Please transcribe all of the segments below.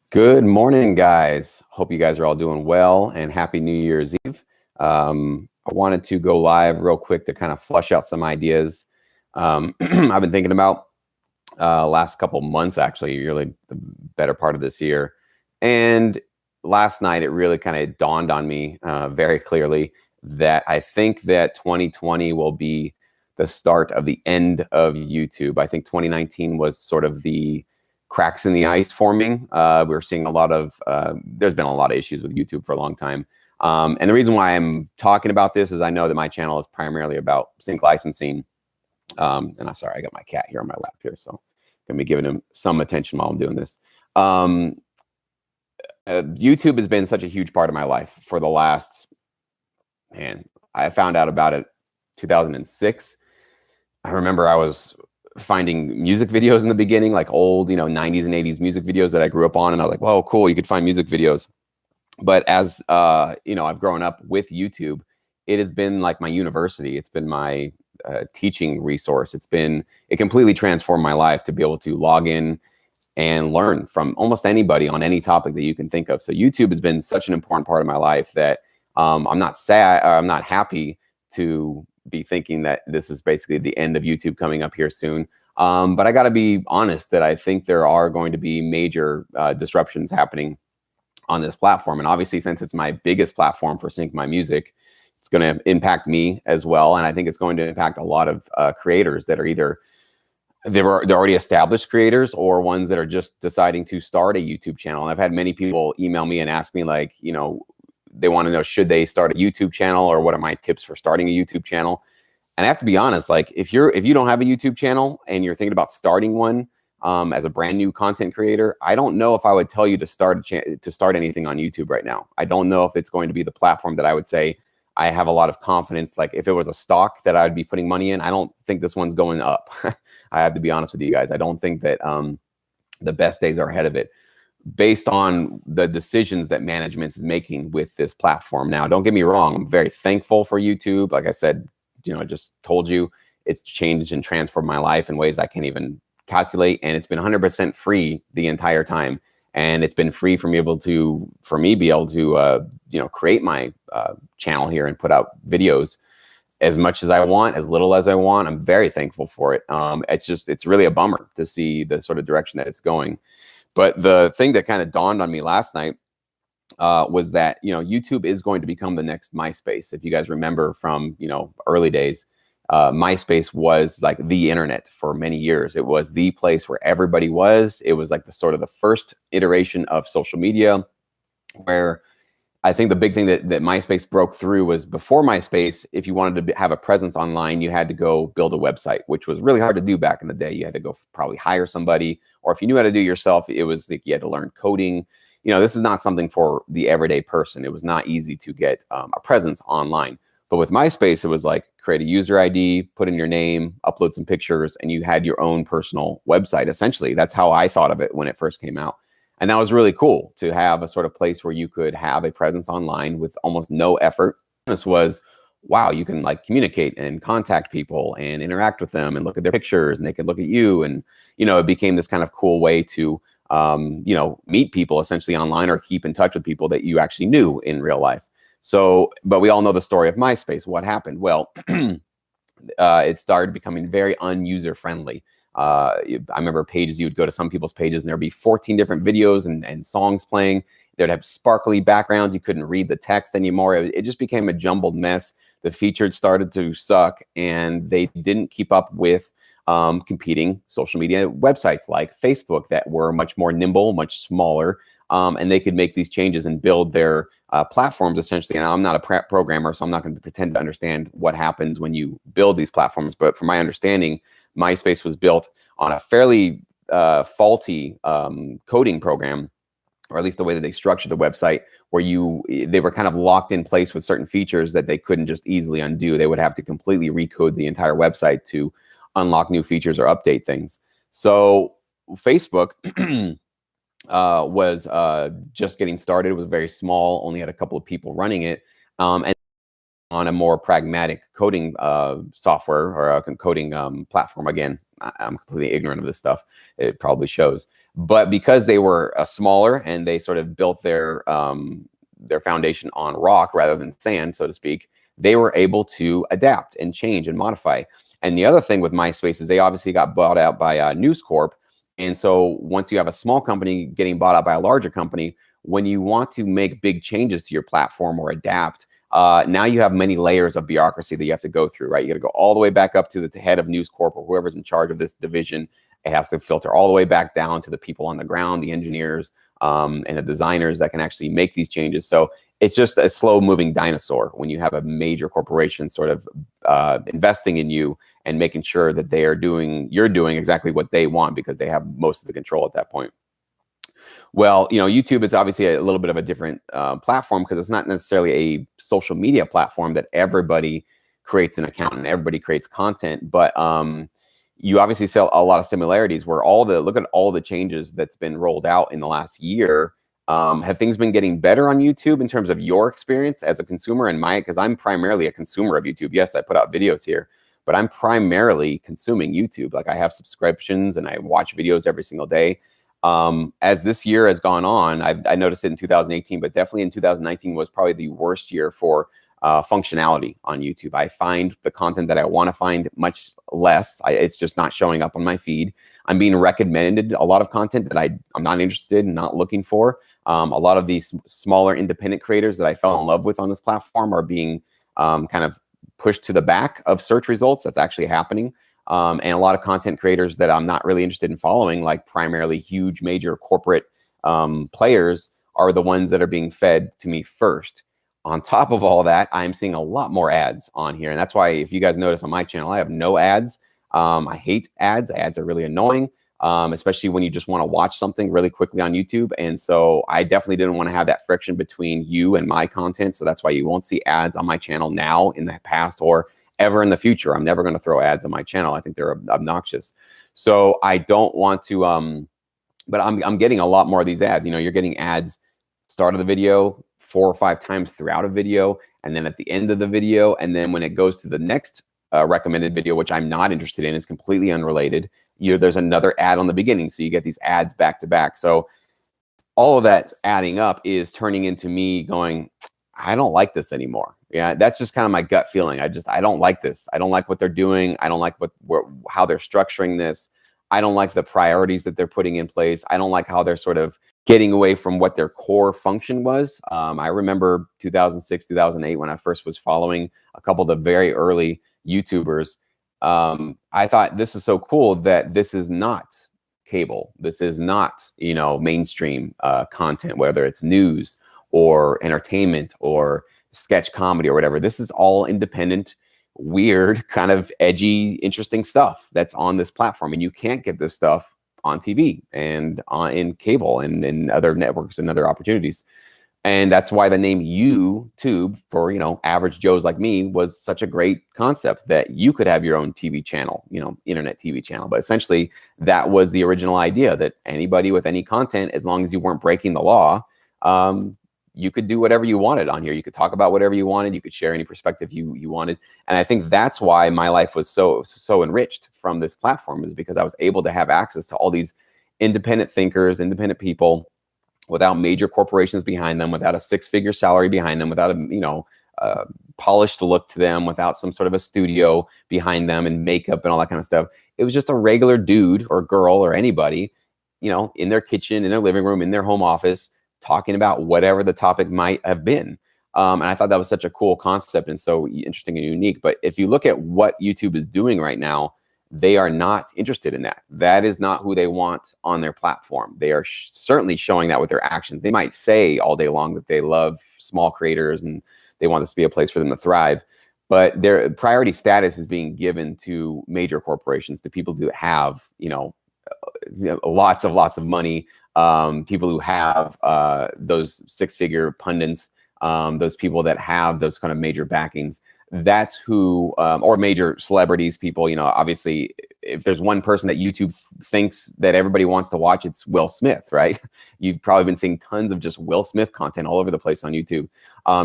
Good morning, guys. Hope you guys are all doing well and happy New Year's Eve. I wanted to go live real quick to kind of flush out some ideas I've been thinking about last couple months, actually, really the better part of this year. And last night, it really kind of dawned on me very clearly that I think that 2020 will be the start of the end of YouTube. I think 2019 was sort of the cracks in the ice forming. We're seeing a lot of, there's been a lot of issues with YouTube for a long time. And the reason why I'm talking about this is I know that my channel is primarily about sync licensing. And I'm sorry, I got my cat here on my lap here, so I'm gonna be giving him some attention while I'm doing this. YouTube has been such a huge part of my life for the last, man, I found out about it 2006. I remember I was finding music videos in the beginning, like old, 90s and 80s music videos that I grew up on. And I was like, whoa, cool, you could find music videos. But as, I've grown up with YouTube, it has been like my university. It's been my teaching resource. It completely transformed my life to be able to log in and learn from almost anybody on any topic that you can think of. So YouTube has been such an important part of my life that I'm not sad, I'm not happy to be thinking that this is basically the end of YouTube coming up here soon. But I got to be honest that I think there are going to be major disruptions happening on this platform. And obviously, since it's my biggest platform for sync my music, it's going to impact me as well. And I think it's going to impact a lot of creators that are either they're already established creators or ones that are just deciding to start a YouTube channel. And I've had many people email me and ask me, like, they want to know, should they start a YouTube channel, or what are my tips for starting a YouTube channel? And I have to be honest, like if you don't have a YouTube channel and you're thinking about starting one as a brand new content creator, I don't know if I would tell you to start anything on YouTube right now. I don't know if it's going to be the platform that I would say I have a lot of confidence. Like if it was a stock that I'd be putting money in, I don't think this one's going up. I have to be honest with you guys. I don't think that the best days are ahead of it, based on the decisions that management is making with this platform. Now, don't get me wrong, I'm very thankful for YouTube. Like I said, I just told you, it's changed and transformed my life in ways I can't even calculate. And it's been 100% free the entire time. And it's been free for me be able to create my channel here and put out videos as much as I want, as little as I want. I'm very thankful for it. It's really a bummer to see the sort of direction that it's going. But the thing that kind of dawned on me last night was that, YouTube is going to become the next MySpace. If you guys remember from, early days, MySpace was like the internet for many years. It was the place where everybody was. It was like the first iteration of social media, where I think the big thing that MySpace broke through was, before MySpace, if you wanted to have a presence online, you had to go build a website, which was really hard to do back in the day. You had to go probably hire somebody, or if you knew how to do it yourself, it was like you had to learn coding. This is not something for the everyday person. It was not easy to get a presence online. But with MySpace, it was like, create a user ID, put in your name, upload some pictures, and you had your own personal website. Essentially, that's how I thought of it when it first came out. And that was really cool, to have a sort of place where you could have a presence online with almost no effort. This was, wow, you can like communicate and contact people and interact with them and look at their pictures, and they could look at you. And, it became this kind of cool way to, meet people essentially online, or keep in touch with people that you actually knew in real life. So, but we all know the story of MySpace. What happened? Well, it started becoming very unuser friendly. I remember pages, you would go to some people's pages and there'd be 14 different videos and songs playing. They'd have sparkly backgrounds. You couldn't read the text anymore. It just became a jumbled mess. The features started to suck, and they didn't keep up with competing social media websites like Facebook that were much more nimble, much smaller, and they could make these changes and build their platforms essentially. And I'm not a programmer, so I'm not going to pretend to understand what happens when you build these platforms. But from my understanding, MySpace was built on a fairly faulty coding program, or at least the way that they structured the website, where they were kind of locked in place with certain features that they couldn't just easily undo. They would have to completely recode the entire website to unlock new features or update things. So Facebook was just getting started. It was very small, only had a couple of people running it. And on a more pragmatic coding software, or a coding platform, again, I'm completely ignorant of this stuff. It probably shows. But because they were smaller and they sort of built their foundation on rock rather than sand, so to speak, they were able to adapt and change and modify. And the other thing with MySpace is they obviously got bought out by News Corp. And so once you have a small company getting bought out by a larger company, when you want to make big changes to your platform or adapt, now you have many layers of bureaucracy that you have to go through, right? You got to go all the way back up to the head of News Corp or whoever's in charge of this division. It has to filter all the way back down to the people on the ground, the engineers, and the designers that can actually make these changes. So it's just a slow moving dinosaur when you have a major corporation sort of investing in you and making sure that you're doing exactly what they want because they have most of the control at that point. Well, YouTube is obviously a little bit of a different platform because it's not necessarily a social media platform that everybody creates an account and everybody creates content, but you obviously see a lot of similarities where look at all the changes that's been rolled out in the last year. Have things been getting better on YouTube in terms of your experience as a consumer and because I'm primarily a consumer of YouTube. Yes, I put out videos here, but I'm primarily consuming YouTube. Like I have subscriptions and I watch videos every single day. As this year has gone on, I noticed it in 2018, but definitely in 2019 was probably the worst year for functionality on YouTube. I find the content that I want to find much less. It's just not showing up on my feed. I'm being recommended a lot of content that I'm not interested in, not looking for. A lot of these smaller independent creators that I fell in love with on this platform are being kind of pushed to the back of search results. That's actually happening. And a lot of content creators that I'm not really interested in following, like primarily huge major corporate players, are the ones that are being fed to me first. On top of all that, I'm seeing a lot more ads on here. And that's why if you guys notice on my channel, I have no ads. I hate ads. Ads are really annoying, especially when you just want to watch something really quickly on YouTube. And so I definitely didn't want to have that friction between you and my content. So that's why you won't see ads on my channel now, in the past, or ever in the future. I'm never going to throw ads on my channel. I think they're obnoxious. So I don't want to, but I'm getting a lot more of these ads. You're getting ads start of the video, 4 or 5 times throughout a video, and then at the end of the video. And then when it goes to the next recommended video, which I'm not interested in, is completely unrelated, there's another ad on the beginning. So you get these ads back to back. So all of that adding up is turning into me going, I don't like this anymore. Yeah, that's just kind of my gut feeling. I don't like this. I don't like what they're doing. I don't like how they're structuring this. I don't like the priorities that they're putting in place. I don't like how they're sort of getting away from what their core function was. I remember 2006, 2008, when I first was following a couple of the very early YouTubers. I thought, this is so cool that this is not cable. This is not, mainstream content, whether it's news or entertainment or sketch comedy or whatever. This is all independent, weird, kind of edgy, interesting stuff that's on this platform. And you can't get this stuff on TV and in cable and in other networks and other opportunities. And that's why the name YouTube for, average Joes like me was such a great concept, that you could have your own TV channel, internet TV channel. But essentially that was the original idea, that anybody with any content, as long as you weren't breaking the law, you could do whatever you wanted on here. You could talk about whatever you wanted. You could share any perspective you wanted. And I think that's why my life was so enriched from this platform, is because I was able to have access to all these independent thinkers, independent people, without major corporations behind them, without a 6-figure salary behind them, without a polished look to them, without some sort of a studio behind them and makeup and all that kind of stuff. It was just a regular dude or girl or anybody, in their kitchen, in their living room, in their home office, talking about whatever the topic might have been. And I thought that was such a cool concept and so interesting and unique. But if you look at what YouTube is doing right now, they are not interested in that. That is not who they want on their platform. They are certainly showing that with their actions. They might say all day long that they love small creators and they want this to be a place for them to thrive. But their priority status is being given to major corporations, to people who have, lots of money, people who have those 6-figure pundits, those people that have those kind of major backings. That's who, or major celebrities, people, obviously, if there's one person that YouTube thinks that everybody wants to watch, it's Will Smith, right? You've probably been seeing tons of just Will Smith content all over the place on YouTube,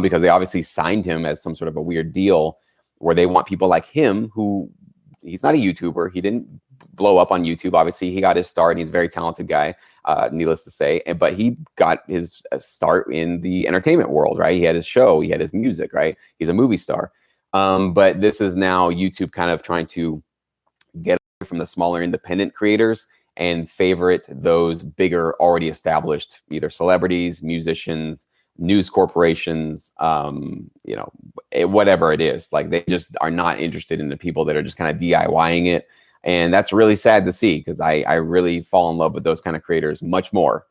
because they obviously signed him as some sort of a weird deal where they want people like him, who he's not a YouTuber. He didn't blow up on YouTube. Obviously, he got his start, and he's a very talented guy, needless to say. But he got his start in the entertainment world, right? He had his show, he had his music, right? He's a movie star. But this is now YouTube kind of trying to get away from the smaller independent creators and favorite those bigger, already established either celebrities, musicians, news corporations, whatever it is. Like, they just are not interested in the people that are just kind of DIYing it. And that's really sad to see, because I really fall in love with those kind of creators much more.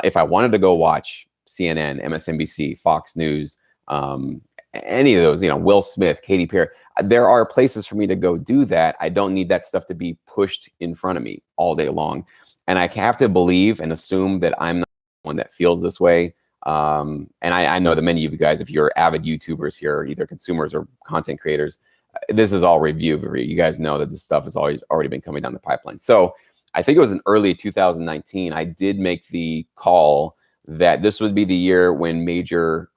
If I wanted to go watch CNN, MSNBC, Fox News, any of those, Will Smith, Katy Perry, there are places for me to go do that. I don't need that stuff to be pushed in front of me all day long. And I have to believe and assume that I'm not the one that feels this way. And I know that many of you guys, if you're avid YouTubers here, either consumers or content creators, this is all review. You guys know that this stuff has already been coming down the pipeline. So I think it was in early 2019, I did make the call that this would be the year when major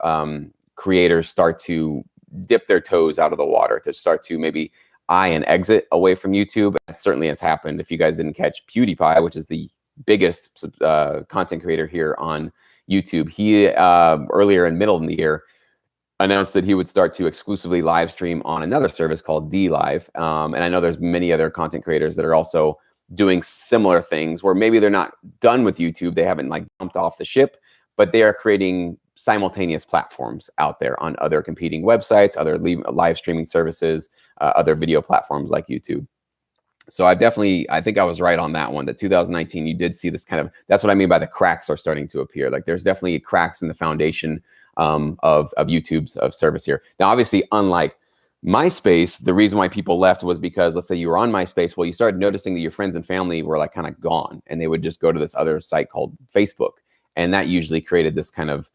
creators start to dip their toes out of the water, to start to maybe eye an exit away from YouTube. That certainly has happened. If you guys didn't catch PewDiePie, which is the biggest content creator here on YouTube, he earlier in middle of the year announced that he would start to exclusively live stream on another service called DLive. And I know there's many other content creators that are also doing similar things, where maybe they're not done with YouTube. They haven't like jumped off the ship, but they are creating simultaneous platforms out there on other competing websites, other live streaming services, other video platforms like YouTube. So I think I was right on that one, that 2019, you did see this kind of, that's what I mean by the cracks are starting to appear. Like, there's definitely cracks in the foundation of YouTube's service here. Now, obviously, unlike Myspace, the reason why people left was because, let's say you were on Myspace, well, you started noticing that your friends and family were like kind of gone, and they would just go to this other site called Facebook. And that usually created this kind of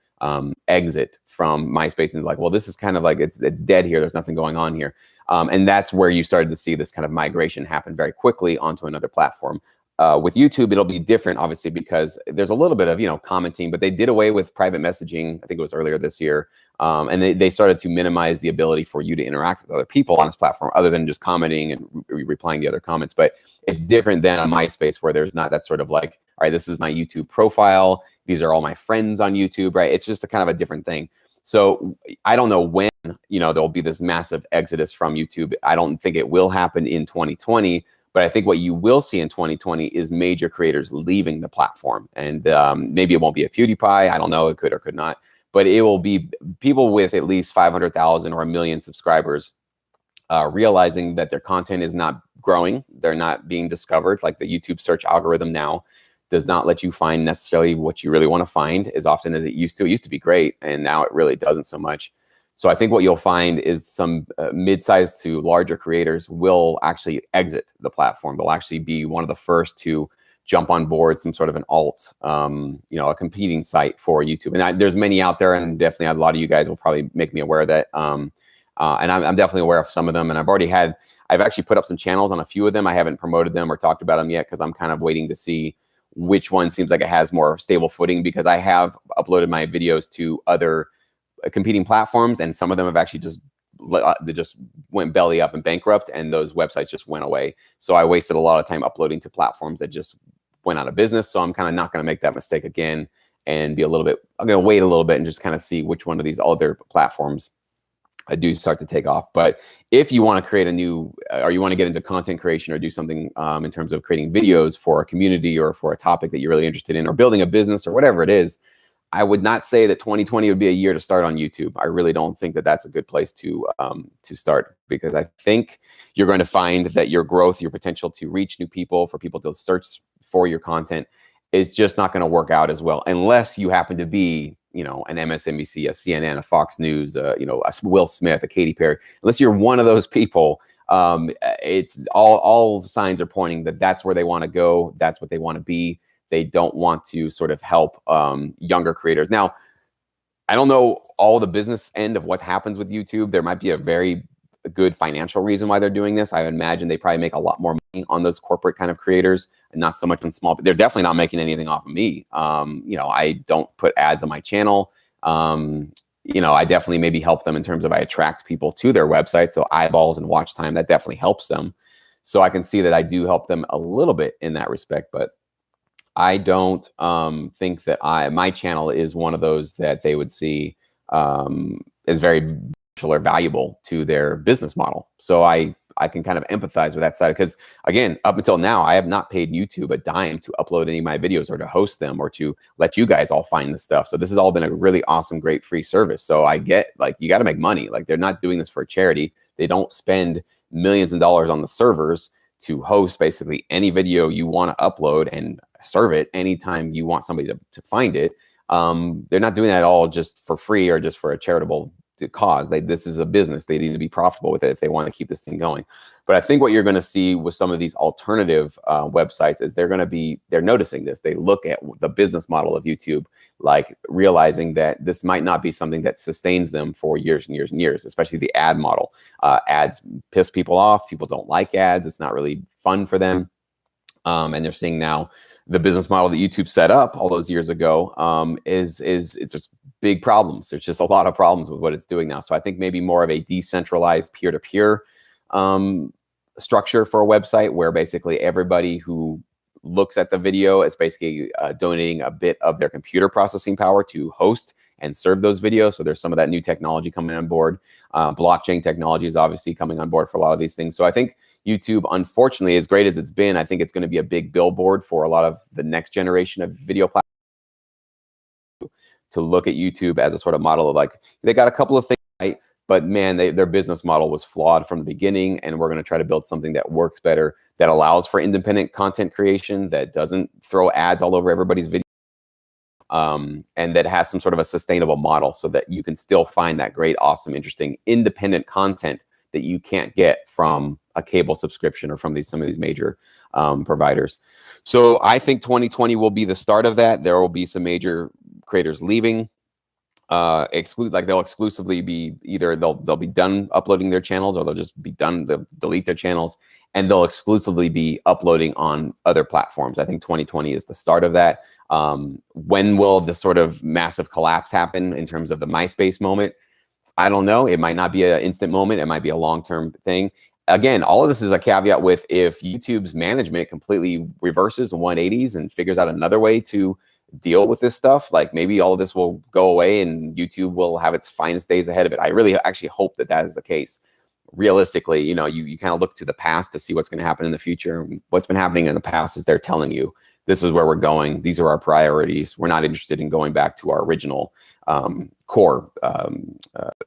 exit from Myspace, and like, well, this is kind of like, it's dead here. There's nothing going on here. And that's where you started to see this kind of migration happen very quickly onto another platform. With YouTube, it'll be different, obviously, because there's a little bit of, commenting, but they did away with private messaging. I think it was earlier this year. And they started to minimize the ability for you to interact with other people on this platform, other than just commenting and replying to other comments. But it's different than a MySpace, where there's not that sort of like, all right, this is my YouTube profile. These are all my friends on YouTube, right? It's just a kind of a different thing. So I don't know when, there'll be this massive exodus from YouTube. I don't think it will happen in 2020, but I think what you will see in 2020 is major creators leaving the platform. And maybe it won't be a PewDiePie. I don't know. It could or could not. But it will be people with at least 500,000 or 1 million subscribers realizing that their content is not growing. They're not being discovered. Like, the YouTube search algorithm now does not let you find necessarily what you really want to find as often as it used to. It used to be great, and now it really doesn't so much. So I think what you'll find is some mid-sized to larger creators will actually exit the platform. They'll actually be one of the first to jump on board some sort of an alt, a competing site for YouTube. And there's many out there, and definitely a lot of you guys will probably make me aware of that. And I'm definitely aware of some of them. And I've actually put up some channels on a few of them. I haven't promoted them or talked about them yet, because I'm kind of waiting to see which one seems like it has more stable footing, because I have uploaded my videos to other competing platforms, and some of them have actually they just went belly up and bankrupt, and those websites just went away. So I wasted a lot of time uploading to platforms that just went out of business. So I'm kind of not going to make that mistake again, and I'm going to wait a little bit and just kind of see which one of these other platforms I do start to take off. But if you want to create or you want to get into content creation or do something in terms of creating videos for a community or for a topic that you're really interested in, or building a business or whatever it is, I would not say that 2020 would be a year to start on YouTube. I really don't think that that's a good place to start, because I think you're going to find that your growth, your potential to reach new people, for people to search for your content, is just not going to work out as well, unless you happen to be, an MSNBC, a CNN, a Fox News, a Will Smith, a Katy Perry. Unless you're one of those people, it's all signs are pointing that that's where they want to go. That's what they want to be. They don't want to sort of help younger creators. Now, I don't know all the business end of what happens with YouTube. There might be a very good financial reason why they're doing this. I imagine they probably make a lot more money on those corporate kind of creators, and not so much on small. But they're definitely not making anything off of me. I don't put ads on my channel. I definitely maybe help them in terms of I attract people to their website. So eyeballs and watch time, that definitely helps them. So I can see that I do help them a little bit in that respect, but I don't think that my channel is one of those that they would see is very beneficial or valuable to their business model. So I can kind of empathize with that side, because again, up until now, I have not paid YouTube a dime to upload any of my videos or to host them or to let you guys all find the stuff. So this has all been a really awesome, great free service. So I get, like, you got to make money. Like, they're not doing this for a charity. They don't spend millions of dollars on the servers to host basically any video you want to upload and serve it anytime you want somebody to find it. They're not doing that all just for free or just for a charitable cause. This is a business. They need to be profitable with it if they want to keep this thing going. But I think what you're going to see with some of these alternative websites is they're noticing this. They look at the business model of YouTube, like realizing that this might not be something that sustains them for years and years and years, especially the ad model. Ads piss people off. People don't like ads. It's not really fun for them. And they're seeing now the business model that YouTube set up all those years ago it's just big problems. There's just a lot of problems with what it's doing now. So I think maybe more of a decentralized peer-to-peer structure for a website, where basically everybody who looks at the video is basically donating a bit of their computer processing power to host and serve those videos. So there's some of that new technology coming on board. Blockchain technology is obviously coming on board for a lot of these things. So I think YouTube, unfortunately, as great as it's been, I think it's going to be a big billboard for a lot of the next generation of video platforms to look at YouTube as a sort of model of, like, they got a couple of things right, but man, their business model was flawed from the beginning, and we're going to try to build something that works better, that allows for independent content creation, that doesn't throw ads all over everybody's video, and that has some sort of a sustainable model so that you can still find that great, awesome, interesting, independent content that you can't get from a cable subscription or from some of these major providers. So I think 2020 will be the start of that. There will be some major creators leaving. They'll exclusively be either they'll be done uploading their channels, or they'll just be done, they'll delete their channels, and they'll exclusively be uploading on other platforms. I think 2020 is the start of that. When will the sort of massive collapse happen in terms of the Myspace moment? I don't know. It might not be an instant moment. It might be a long-term thing. Again, all of this is a caveat with if YouTube's management completely reverses 180s and figures out another way to deal with this stuff. Like, maybe all of this will go away and YouTube will have its finest days ahead of it. I really actually hope that is the case. Realistically, you kind of look to the past to see what's going to happen in the future. What's been happening in the past is they're telling you, this is where we're going. These are our priorities. We're not interested in going back to our original core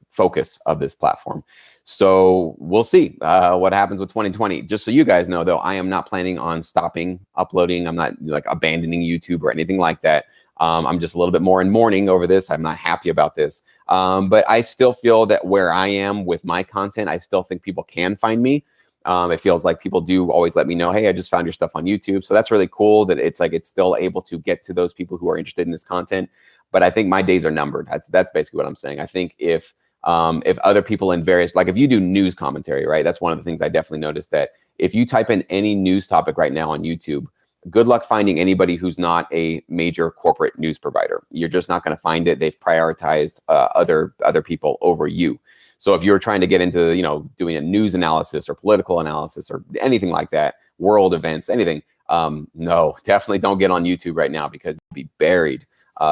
focus of this platform. So we'll see what happens with 2020. Just so you guys know, though, I am not planning on stopping uploading. I'm not like abandoning YouTube or anything like that. I'm just a little bit more in mourning over this. I'm not happy about this. But I still feel that where I am with my content, I still think people can find me. It feels like people do always let me know, hey, I just found your stuff on YouTube. So that's really cool that it's still able to get to those people who are interested in this content. But I think my days are numbered. That's basically what I'm saying. I think if other people in various, like if you do news commentary, right? That's one of the things I definitely noticed, that if you type in any news topic right now on YouTube, good luck finding anybody who's not a major corporate news provider. You're just not going to find it. They've prioritized other people over you. So if you're trying to get into, doing a news analysis or political analysis or anything like that, world events, anything, no, definitely don't get on YouTube right now, because you'll be buried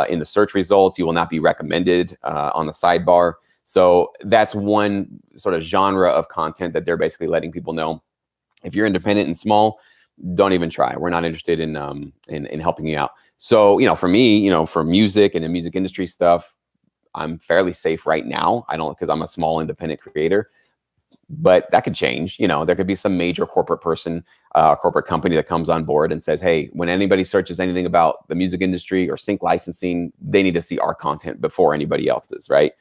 in the search results. You will not be recommended on the sidebar. So that's one sort of genre of content that they're basically letting people know. If you're independent and small, don't even try. We're not interested in helping you out. So, for me, for music and the music industry stuff, I'm fairly safe right now. Because I'm a small independent creator, but that could change. There could be some major corporate person, corporate company that comes on board and says, hey, when anybody searches anything about the music industry or sync licensing, they need to see our content before anybody else's, right?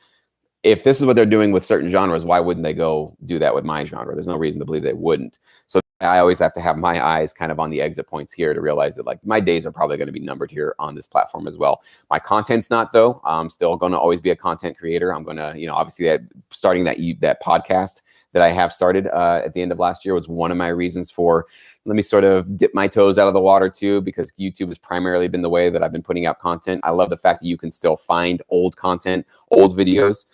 If this is what they're doing with certain genres, why wouldn't they go do that with my genre? There's no reason to believe they wouldn't. So I always have to have my eyes kind of on the exit points here to realize that, like, my days are probably going to be numbered here on this platform as well. My content's not, though. I'm still going to always be a content creator. I'm going to, obviously starting that podcast, that I have started at the end of last year was one of my reasons for, let me sort of dip my toes out of the water too, because YouTube has primarily been the way that I've been putting out content. I love the fact that you can still find old content, old videos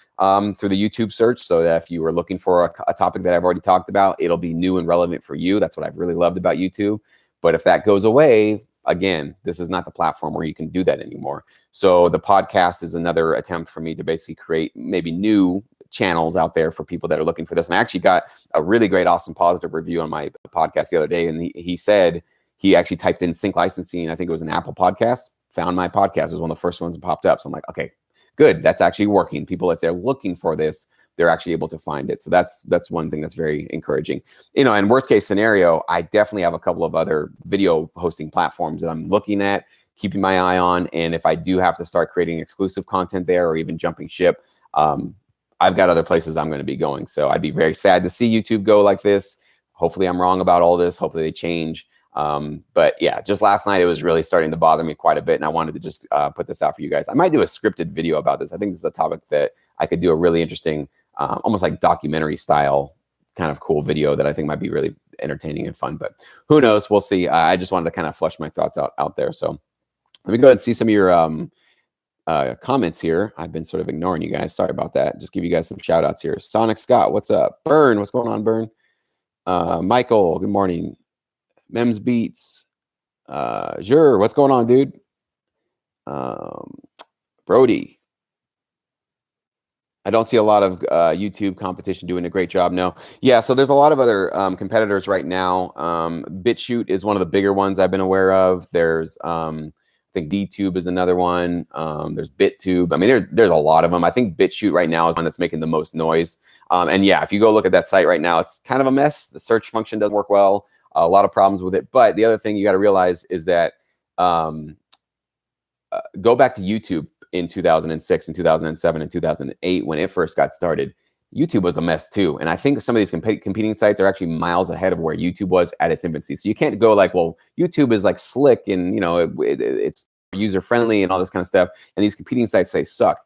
through the YouTube search, so that if you were looking for a topic that I've already talked about, it'll be new and relevant for you. That's what I've really loved about YouTube. But if that goes away, again, this is not the platform where you can do that anymore. So the podcast is another attempt for me to basically create maybe new channels out there for people that are looking for this. And I actually got a really great, awesome, positive review on my podcast the other day. And he said he actually typed in sync licensing. I think it was an Apple podcast, found my podcast. It was one of the first ones that popped up. So I'm like, okay, good. That's actually working. People, if they're looking for this, they're actually able to find it. So that's one thing that's very encouraging. And worst case scenario, I definitely have a couple of other video hosting platforms that I'm looking at, keeping my eye on. And if I do have to start creating exclusive content there or even jumping ship, I've got other places I'm going to be going. So I'd be very sad to see YouTube go like this. Hopefully I'm wrong about all this. Hopefully they change. But yeah, just last night, it was really starting to bother me quite a bit. And I wanted to just put this out for you guys. I might do a scripted video about this. I think this is a topic that I could do a really interesting, almost like documentary style kind of cool video that I think might be really entertaining and fun. But who knows? We'll see. I just wanted to kind of flush my thoughts out there. So let me go ahead and see some of your comments here. I've been sort of ignoring you guys. Sorry about that. Just give you guys some shout outs here. Sonic Scott, what's up? Burn, what's going on, Burn? Michael, good morning. Mems Beats. Jure, what's going on, dude? Brody. I don't see a lot of YouTube competition doing a great job. No. Yeah, so there's a lot of other competitors right now. BitChute is one of the bigger ones I've been aware of. There's I think DTube is another one. There's BitTube. I mean, there's a lot of them. I think BitChute right now is one that's making the most noise. And yeah, if you go look at that site right now, it's kind of a mess. The search function doesn't work well. A lot of problems with it. But the other thing you got to realize is that go back to YouTube in 2006 and 2007 and 2008 when it first got started. YouTube was a mess too. And I think some of these competing sites are actually miles ahead of where YouTube was at its infancy. So you can't go like, well, YouTube is like slick and, it's user-friendly and all this kind of stuff. And these competing sites say suck.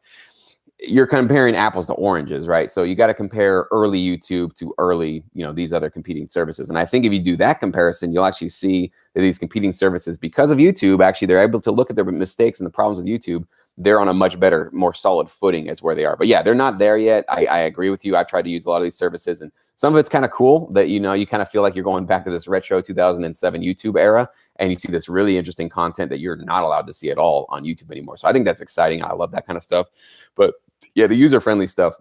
You're comparing apples to oranges, right? So you got to compare early YouTube to early, these other competing services. And I think if you do that comparison, you'll actually see that these competing services, because of YouTube, actually, they're able to look at their mistakes and the problems with YouTube. They're on a much better, more solid footing as where they are. But yeah, they're not there yet. I agree with you. I've tried to use a lot of these services, and some of it's kind of cool that, you kind of feel like you're going back to this retro 2007 YouTube era, and you see this really interesting content that you're not allowed to see at all on YouTube anymore. So I think that's exciting. I love that kind of stuff. But yeah, the user-friendly stuff,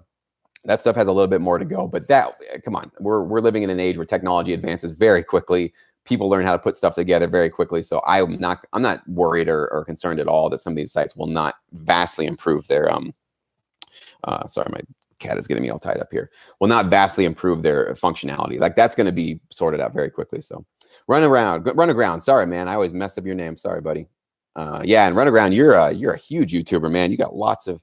that stuff has a little bit more to go. But come on, we're living in an age where technology advances very quickly. People learn how to put stuff together very quickly. So I'm not worried or concerned at all that some of these sites will not vastly improve their sorry, my cat is getting me all tied up here. Will not vastly improve their functionality. Like that's going to be sorted out very quickly. So run around. Sorry, man. I always mess up your name. Sorry, buddy. Yeah, and run around. You're a huge YouTuber, man. You got lots of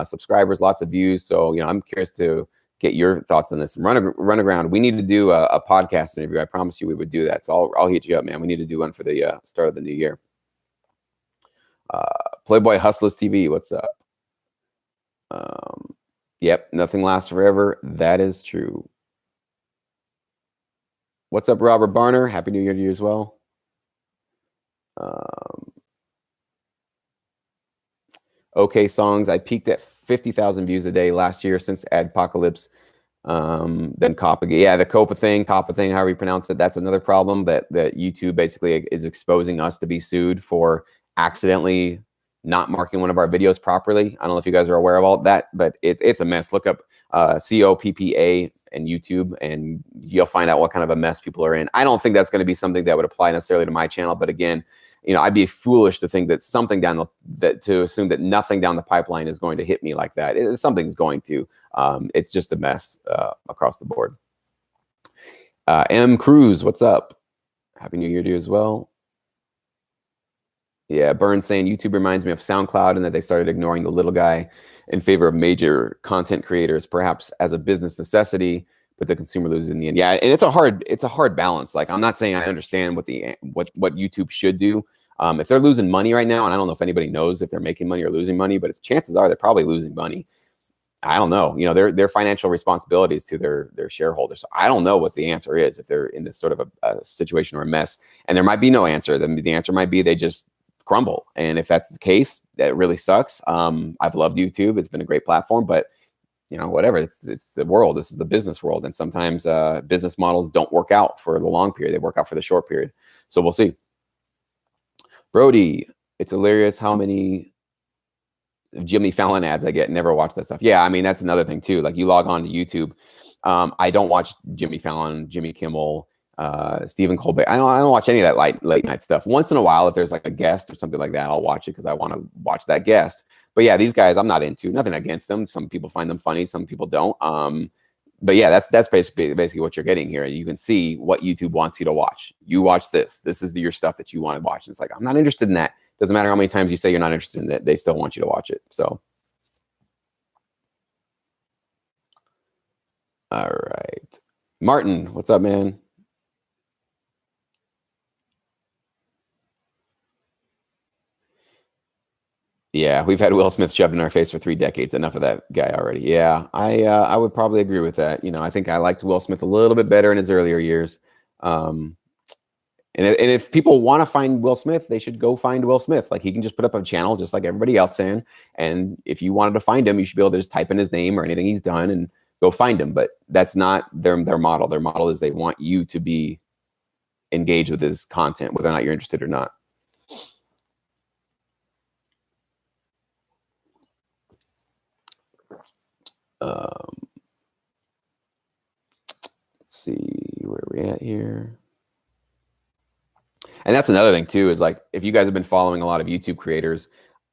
subscribers, lots of views. So I'm curious to get your thoughts on this. Run around. We need to do a podcast interview. I promise you we would do that. So I'll hit you up, man. We need to do one for the start of the new year. Playboy Hustlers TV, what's up? Yep, nothing lasts forever. That is true. What's up, Robert Barner? Happy New Year to you as well. Okay, songs. I peaked at 50,000 views a day last year since Adpocalypse. Then Copa. Yeah, the Copa thing, however you pronounce it. That's another problem that YouTube basically is exposing us to be sued for accidentally not marking one of our videos properly. I don't know if you guys are aware of all that, but it's a mess. Look up COPPA and YouTube, and you'll find out what kind of a mess people are in. I don't think that's going to be something that would apply necessarily to my channel, but again, I'd be foolish to think that to assume that nothing down the pipeline is going to hit me like that. Something's going to. It's just a mess across the board. M. Cruz, what's up? Happy New Year to you as well. Yeah, Burn saying YouTube reminds me of SoundCloud and that they started ignoring the little guy in favor of major content creators, perhaps as a business necessity, but the consumer loses in the end. Yeah, and it's a hard balance. Like, I'm not saying I understand what YouTube should do. If they're losing money right now, and I don't know if anybody knows if they're making money or losing money, but chances are they're probably losing money. I don't know, their financial responsibilities to their shareholders. So I don't know what the answer is if they're in this sort of a situation or a mess, and there might be no answer. The answer might be they just crumble. And if that's the case, that really sucks. I've loved YouTube. It's been a great platform, but whatever, it's the world. This is the business world. And sometimes business models don't work out for the long period. They work out for the short period. So we'll see. Brody, it's hilarious how many Jimmy Fallon ads I get. Never watch that stuff. Yeah, I mean, that's another thing too. Like, you log on to YouTube. I don't watch Jimmy Fallon, Jimmy Kimmel, Stephen Colbert. I don't watch any of that late night stuff. Once in a while, if there's like a guest or something like that, I'll watch it because I want to watch that guest. But yeah, these guys, I'm not into. Nothing against them. Some people find them funny, some people don't. But yeah, that's basically what you're getting here. You can see what YouTube wants you to watch. You watch this. This is your stuff that you want to watch. And it's like, I'm not interested in that. Doesn't matter how many times you say you're not interested in it, they still want you to watch it. So, all right, Martin, what's up, man? Yeah, we've had Will Smith shoved in our face for 3 decades. Enough of that guy already. Yeah, I would probably agree with that. I think I liked Will Smith a little bit better in his earlier years. And if people want to find Will Smith, they should go find Will Smith. Like, he can just put up a channel just like everybody else can. And if you wanted to find him, you should be able to just type in his name or anything he's done and go find him. But that's not their model. Their model is they want you to be engaged with his content, whether or not you're interested or not. Let's see where we're at here. And that's another thing too, is like, if you guys have been following a lot of YouTube creators,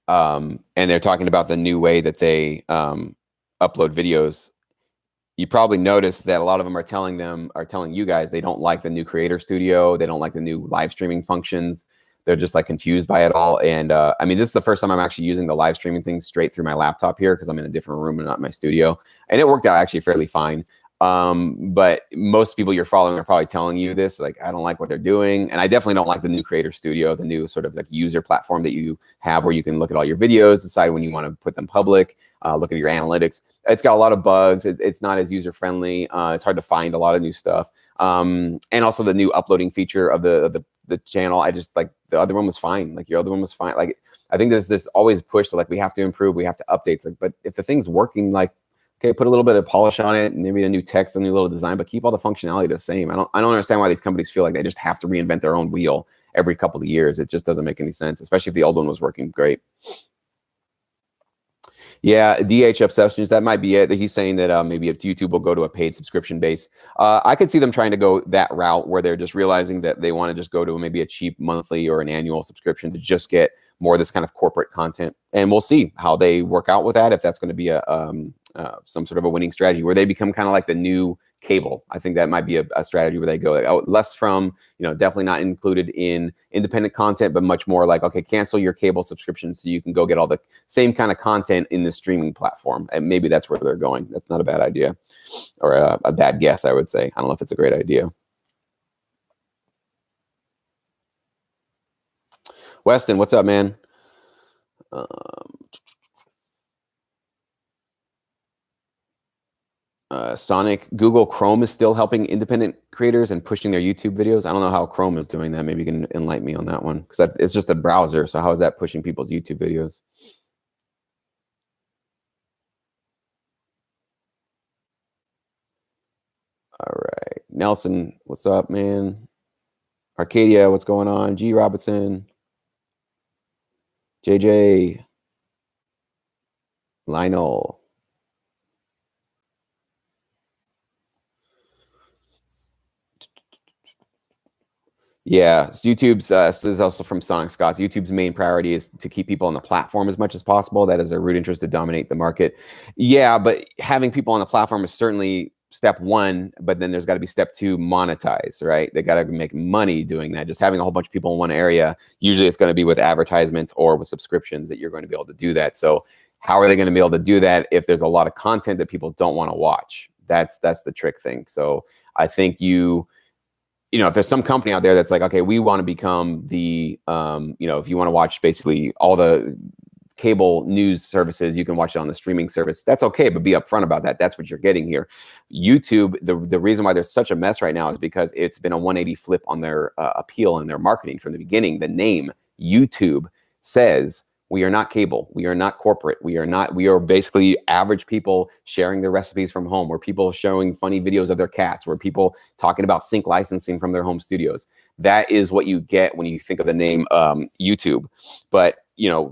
and they're talking about the new way that they upload videos, you probably noticed that a lot of them are telling you guys they don't like the new creator studio. They don't like the new live streaming functions. They're just like confused by it all. And I mean, this is the first time I'm actually using the live streaming thing straight through my laptop here, because I'm in a different room and not my studio. And it worked out actually fairly fine. But most people you're following are probably telling you this, like, I don't like what they're doing. And I definitely don't like the new creator studio, the new sort of like user platform that you have where you can look at all your videos, decide when you want to put them public, look at your analytics. It's got a lot of bugs. It's not as user friendly. It's hard to find a lot of new stuff. And also the new uploading feature of the channel. I just, like, the other one was fine. Like, your other one was fine. Like, I think there's this always push to, like, we have to improve, we have to update. It's like, but if the thing's working, like, okay, put a little bit of polish on it, maybe a new text, a new little design, but keep all the functionality the same. I don't understand why these companies feel like they just have to reinvent their own wheel every couple of years. It just doesn't make any sense, especially if the old one was working great. Yeah, DH Obsessions, that might be it. He's saying that maybe if YouTube will go to a paid subscription base. I could see them trying to go that route, where they're just realizing that they want to just go to maybe a cheap monthly or an annual subscription to just get more of this kind of corporate content. And we'll see how they work out with that, if that's going to be some sort of a winning strategy where they become kind of like the new cable. I think that might be a strategy where they go like, less from, definitely not included in independent content, but much more like, okay, cancel your cable subscription so you can go get all the same kind of content in the streaming platform. And maybe that's where they're going. That's not a bad idea, or a bad guess, I would say. I don't know if it's a great idea. Weston, what's up, man? Sonic, Google Chrome is still helping independent creators and pushing their YouTube videos. I don't know how Chrome is doing that. Maybe you can enlighten me on that one, because it's just a browser. So how is that pushing people's YouTube videos? All right. Nelson, what's up, man? Arcadia, what's going on? G Robinson, JJ, Lionel. Yeah, YouTube's this is also from Sonic Scott. YouTube's main priority is to keep people on the platform as much as possible. That is their root interest, to dominate the market. Yeah, but having people on the platform is certainly step one, but then there's got to be step two, monetize, right? They got to make money doing that. Just having a whole bunch of people in one area, usually it's going to be with advertisements or with subscriptions that you're going to be able to do that. So how are they going to be able to do that if there's a lot of content that people don't want to watch? That's the trick thing. So I think if there's some company out there that's like, okay, we want to become the, if you want to watch basically all the cable news services, you can watch it on the streaming service. That's okay, but be upfront about that. That's what you're getting here. YouTube, the reason why there's such a mess right now is because it's been a 180 flip on their appeal and their marketing from the beginning. The name YouTube says, we are not cable. We are not corporate. We are basically average people sharing their recipes from home. We're people showing funny videos of their cats. We're people talking about sync licensing from their home studios. That is what you get when you think of the name YouTube. But,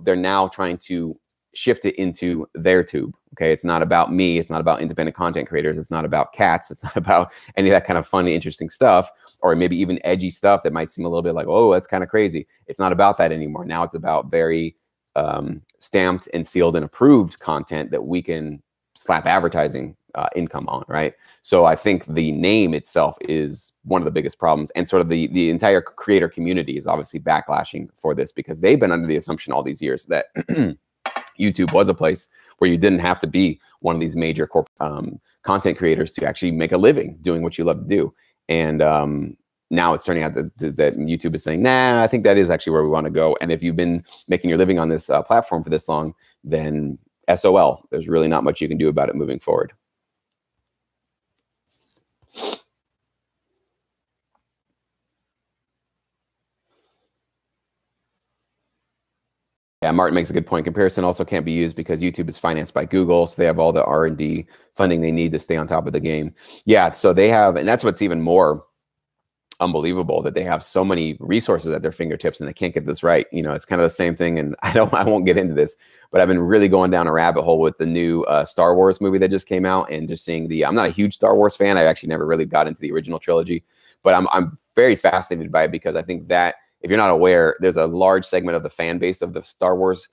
they're now trying to shift it into their tube. Okay. It's not about me. It's not about independent content creators. It's not about cats. It's not about any of that kind of funny, interesting stuff, or maybe even edgy stuff that might seem a little bit like, oh, that's kind of crazy. It's not about that anymore. Now it's about very stamped and sealed and approved content that we can slap advertising income on, right? So I think the name itself is one of the biggest problems, and sort of the entire creator community is obviously backlashing for this because they've been under the assumption all these years that YouTube was a place where you didn't have to be one of these major content creators to actually make a living doing what you love to do. And now it's turning out that YouTube is saying, nah, I think that is actually where we want to go. And if you've been making your living on this platform for this long, then SOL, there's really not much you can do about it moving forward. Yeah, Martin makes a good point. Comparison also can't be used because YouTube is financed by Google, so they have all the R&D funding they need to stay on top of the game. Yeah, so they have, and that's what's even more unbelievable, that they have so many resources at their fingertips and they can't get this right. It's kind of the same thing, and I won't get into this, but I've been really going down a rabbit hole with the new Star Wars movie that just came out, and just seeing I'm not a huge Star Wars fan. I actually never really got into the original trilogy, but I'm very fascinated by it because I think that, if you're not aware, there's a large segment of the fan base of the Star Wars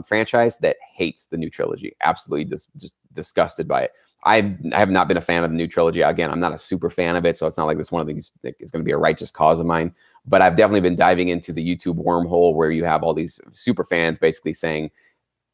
franchise that hates the new trilogy, absolutely just disgusted by it. I have not been a fan of the new trilogy. Again, I'm not a super fan of it, so it's not like this one of these is going to be a righteous cause of mine. But I've definitely been diving into the YouTube wormhole where you have all these super fans basically saying,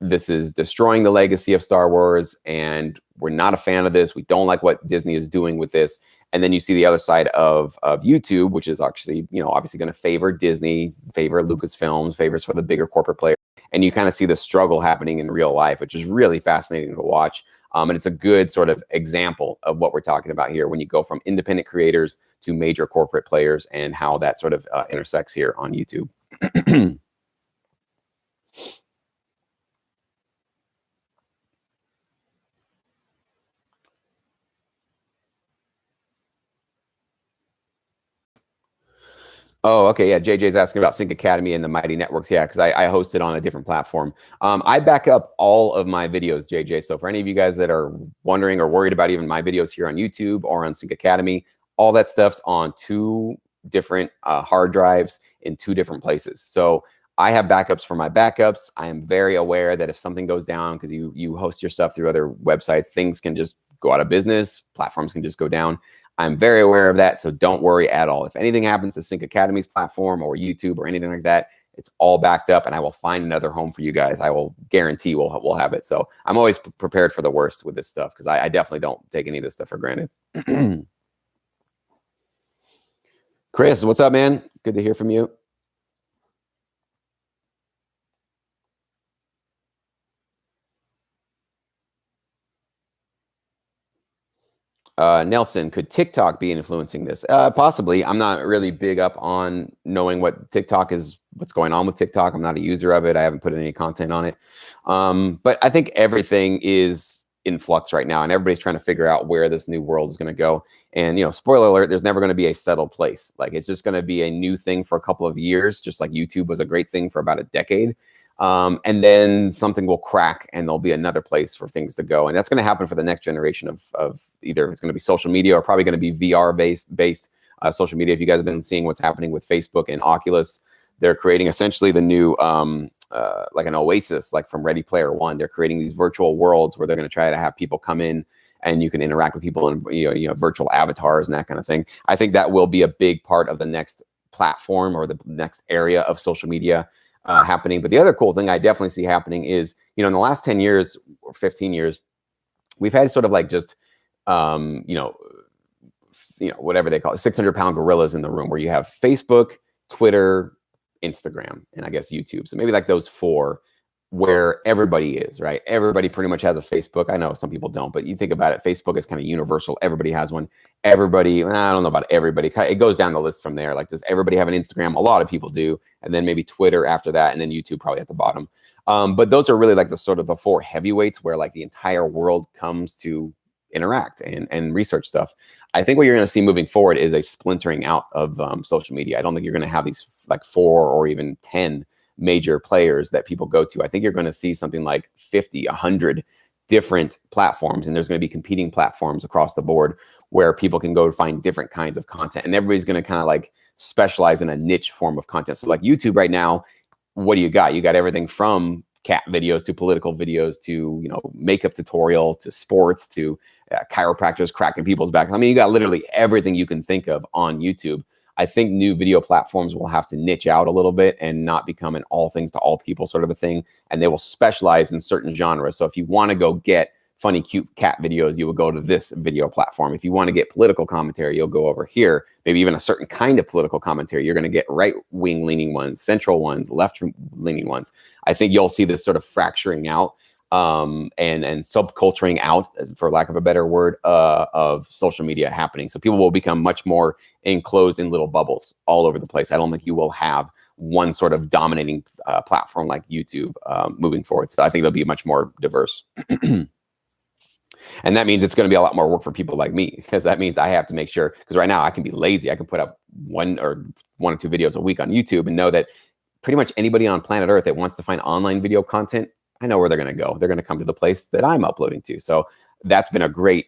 this is destroying the legacy of Star Wars, and we're not a fan of this. We don't like what Disney is doing with this. And then you see the other side of YouTube, which is actually, obviously going to favor Disney, favor Lucasfilms, favors for the bigger corporate players. And you kind of see the struggle happening in real life, which is really fascinating to watch. And it's a good sort of example of what we're talking about here when you go from independent creators to major corporate players and how that sort of intersects here on YouTube. Oh, okay. Yeah. JJ's asking about Sync Academy and the Mighty Networks. Yeah, because I host it on a different platform. I back up all of my videos, JJ. So for any of you guys that are wondering or worried about even my videos here on YouTube or on Sync Academy, all that stuff's on 2 different hard drives in 2 different places. So I have backups for my backups. I am very aware that if something goes down, because you host your stuff through other websites, things can just go out of business. Platforms can just go down. I'm very aware of that, so don't worry at all. If anything happens to Sync Academy's platform or YouTube or anything like that, it's all backed up, and I will find another home for you guys. I will guarantee we'll have it. So I'm always prepared for the worst with this stuff because I definitely don't take any of this stuff for granted. Chris, what's up, man? Good to hear from you. Nelson, could TikTok be influencing this? Possibly. I'm not really big up on knowing what's going on with TikTok. I'm not a user of it. I haven't put any content on it. But I think everything is in flux right now, and everybody's trying to figure out where this new world is going to go. And, spoiler alert, there's never going to be a settled place. Like, it's just going to be a new thing for a couple of years, just like YouTube was a great thing for about a decade. And then something will crack and there'll be another place for things to go. And that's going to happen for the next generation of either it's going to be social media or probably going to be VR based social media. If you guys have been seeing what's happening with Facebook and Oculus, they're creating essentially the new, like an oasis, like from Ready Player One. They're creating these virtual worlds where they're going to try to have people come in and you can interact with people in virtual avatars and that kind of thing. I think that will be a big part of the next platform or the next area of social media happening. But the other cool thing I definitely see happening is, in the last 10 years or 15 years, we've had sort of like just, whatever they call it, 600-pound gorillas in the room, where you have Facebook, Twitter, Instagram, and I guess YouTube. So maybe like those 4 where everybody is, right? Everybody pretty much has a Facebook. I know some people don't, but you think about it, Facebook is kind of universal. Everybody has one. Everybody, well, I don't know about everybody. It goes down the list from there. Like, does everybody have an Instagram? A lot of people do. And then maybe Twitter after that, and then YouTube probably at the bottom. But those are really like the sort of the four heavyweights where like the entire world comes to interact and research stuff. I think what you're going to see moving forward is a splintering out of social media. I don't think you're going to have these like 4 or even 10 major players that people go to. I think you're going to see something like 50, 100 different platforms, and there's going to be competing platforms across the board where people can go find different kinds of content, and everybody's going to kind of like specialize in a niche form of content. So like YouTube right now, what do you got? You got everything from cat videos to political videos to, makeup tutorials to sports to chiropractors cracking people's backs. I mean, you got literally everything you can think of on YouTube. I think new video platforms will have to niche out a little bit and not become an all things to all people sort of a thing. And they will specialize in certain genres. So if you want to go get funny, cute cat videos, you will go to this video platform. If you want to get political commentary, you'll go over here. Maybe even a certain kind of political commentary. You're going to get right-wing leaning ones, central ones, left-leaning ones. I think you'll see this sort of fracturing out and subculturing out, for lack of a better word, of social media happening. So people will become much more enclosed in little bubbles all over the place. I don't think you will have one sort of dominating platform like YouTube moving forward. So I think they'll be much more diverse. And that means it's going to be a lot more work for people like me, because that means I have to make sure, because right now I can be lazy. I can put up one or 2 videos a week on YouTube and know that pretty much anybody on planet Earth that wants to find online video content, I know where they're going to go. They're going to come to the place that I'm uploading to. So that's been a great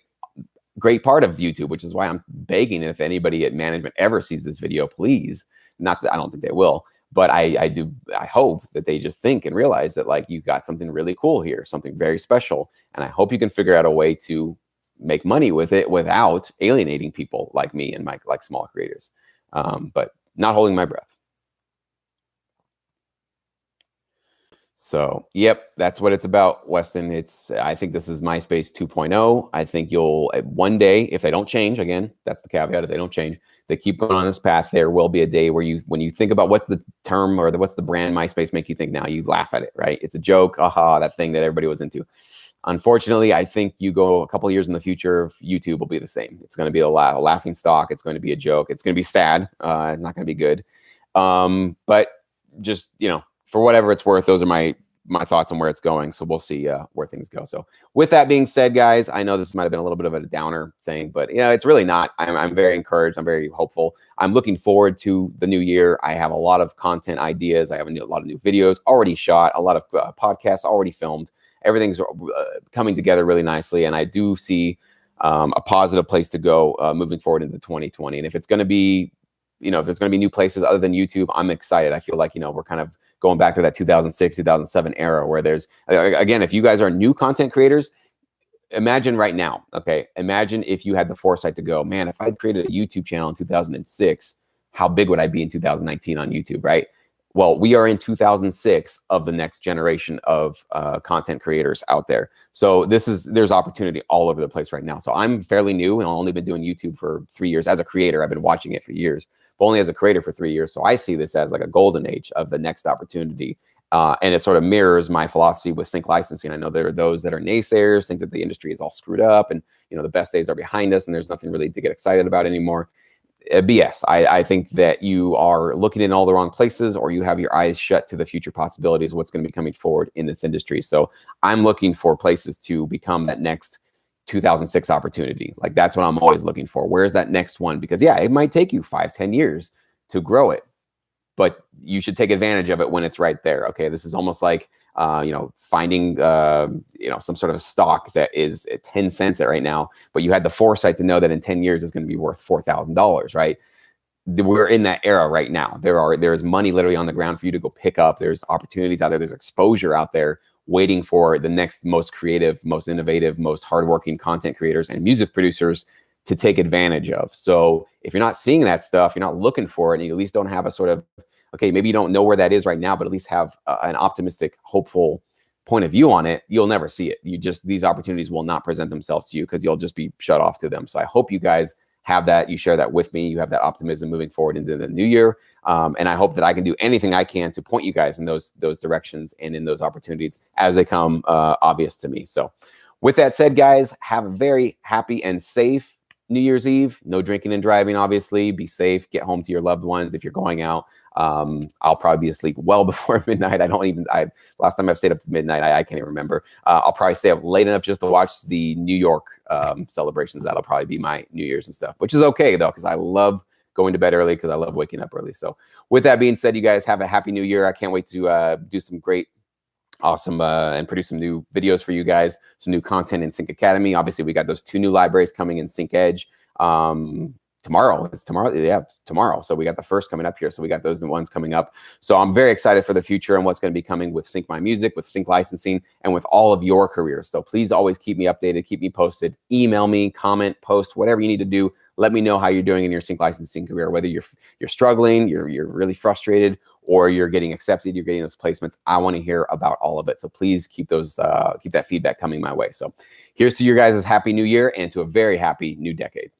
part of YouTube, which is why I'm begging if anybody at management ever sees this video, please, not that I don't think they will, but I hope that they just think and realize that like you got something really cool here, something very special. And I hope you can figure out a way to make money with it without alienating people like me and like small creators. But not holding my breath. So, yep, that's what it's about, Weston. I think this is MySpace 2.0. I think you'll one day, if they don't change, again, that's the caveat, if they don't change, they keep going on this path, there will be a day where when you think about what's the term or what's the brand MySpace make you think now, you laugh at it, right? It's a joke, aha, that thing that everybody was into. Unfortunately, I think you go a couple of years in the future, YouTube will be the same. It's going to be a laughing stock. It's going to be a joke. It's going to be sad. It's not going to be good. But just, for whatever it's worth, those are my thoughts on where it's going. So we'll see where things go. So with that being said, guys, I know this might have been a little bit of a downer thing, but it's really not. I'm very encouraged. I'm very hopeful. I'm looking forward to the new year. I have a lot of content ideas. I have a lot of new videos already shot, a lot of podcasts already filmed. Everything's coming together really nicely. And I do see a positive place to go moving forward into 2020. And if it's going to be, if there's going to be new places other than YouTube, I'm excited. I feel like, we're kind of going back to that 2006, 2007 era where there's, again, if you guys are new content creators, imagine right now, okay? Imagine if you had the foresight to go, man, if I'd created a YouTube channel in 2006, how big would I be in 2019 on YouTube, right? Well, we are in 2006 of the next generation of content creators out there. So there's opportunity all over the place right now. So I'm fairly new and I've only been doing YouTube for 3 years. As a creator, I've been watching it for years, but only as a creator for 3 years. So I see this as like a golden age of the next opportunity. And it sort of mirrors my philosophy with sync licensing. I know there are those that are naysayers, think that the industry is all screwed up and, the best days are behind us and there's nothing really to get excited about anymore. BS. I think that you are looking in all the wrong places, or you have your eyes shut to the future possibilities of what's going to be coming forward in this industry. So I'm looking for places to become that next 2006 opportunity. Like that's what I'm always looking for. Where's that next one? Because yeah, it might take you 5-10 years to grow it, but you should take advantage of it when it's right there. Okay. This is almost like, finding, some sort of a stock that is at 10 cents right now, but you had the foresight to know that in 10 years it's going to be worth $4,000, right? We're in that era right now. There's money literally on the ground for you to go pick up. There's opportunities out there. There's exposure out there waiting for the next most creative, most innovative, most hardworking content creators and music producers to take advantage of. So if you're not seeing that stuff, you're not looking for it, and you at least don't have a sort of, okay, maybe you don't know where that is right now, but at least have an optimistic, hopeful point of view on it, you'll never see it. These opportunities will not present themselves to you because you'll just be shut off to them. So I hope you guys have that. You share that with me. You have that optimism moving forward into the new year. And I hope that I can do anything I can to point you guys in those directions and in those opportunities as they come obvious to me. So with that said, guys, have a very happy and safe New Year's Eve. No drinking and driving, obviously. Be safe. Get home to your loved ones if you're going out. I'll probably be asleep well before midnight. Last time I've stayed up to midnight, I can't even remember. I'll probably stay up late enough just to watch the New York celebrations. That'll probably be my New Year's and stuff, which is okay though, because I love going to bed early because I love waking up early. So with that being said, you guys have a happy new year. I can't wait to do some great, awesome, and produce some new videos for you guys, some new content in Sync Academy. Obviously, we got those 2 new libraries coming in Sync Edge. Tomorrow. It's tomorrow. Yeah, tomorrow. So we got the first coming up here. So we got those new ones coming up. So I'm very excited for the future and what's going to be coming with Sync My Music, with Sync Licensing, and with all of your careers. So please always keep me updated, keep me posted, email me, comment, post, whatever you need to do. Let me know how you're doing in your Sync Licensing career, whether you're struggling, you're really frustrated, or you're getting accepted, you're getting those placements. I want to hear about all of it. So please keep that feedback coming my way. So here's to your guys' happy new year and to a very happy new decade.